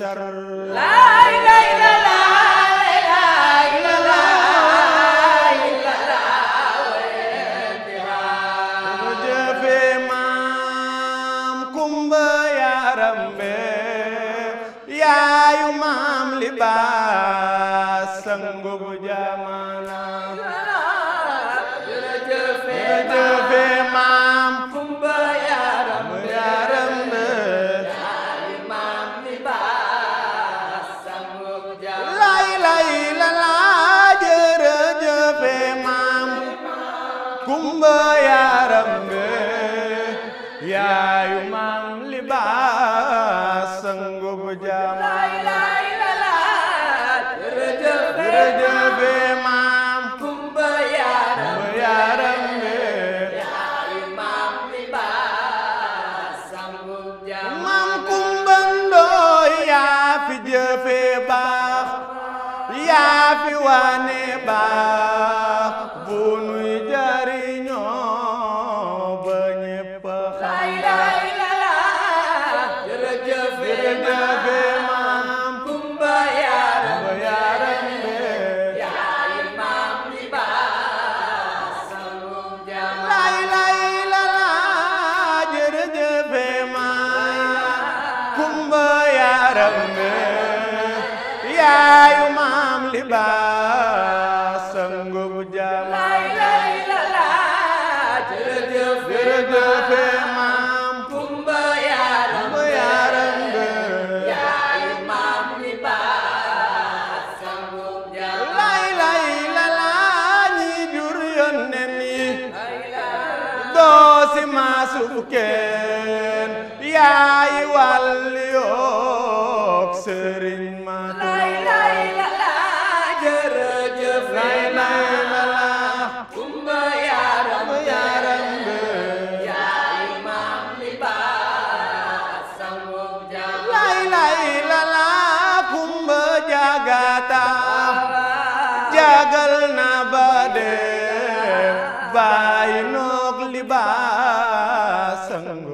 bashar la ilaha illallah jëfe maam kumba yaram be yaayu maam libaas sangu bu jamana jëfe maam kumba yaram be yaayu maam libaas sangu bu jamana lay lay la la jërëjëfe maam kumba yaram be yaayu maam libaas sangu bu jamana jërëjëfe maam kumba yaram be yaayu maam libaas sangu bu jamana maam kumba ndooy yaa fi jëfe baax yaa fi wane baax bu nuy jariñoo ba ñépp xam jërëjëfe maam kumba yaram ba yaram be yaayu maam libaas sangu bu jamana lay lay la la jërëjëfe maam kumba yaram be yaayu maam libaas sangu bu jamana jërëjëfe maam kumba yaram ba yaram be yaayu maam libaas sangu bu jamana lay lay la la ñi jur yónneen yi doo si maasub kenn yaay wàll yook sëriñ ma jërëjëf lay lay la la kumba yaram ba yaram be yaayu maam libaas sangu bu jamana lay lay la la kumba jagata jagal na ba dem baay noog libaas sang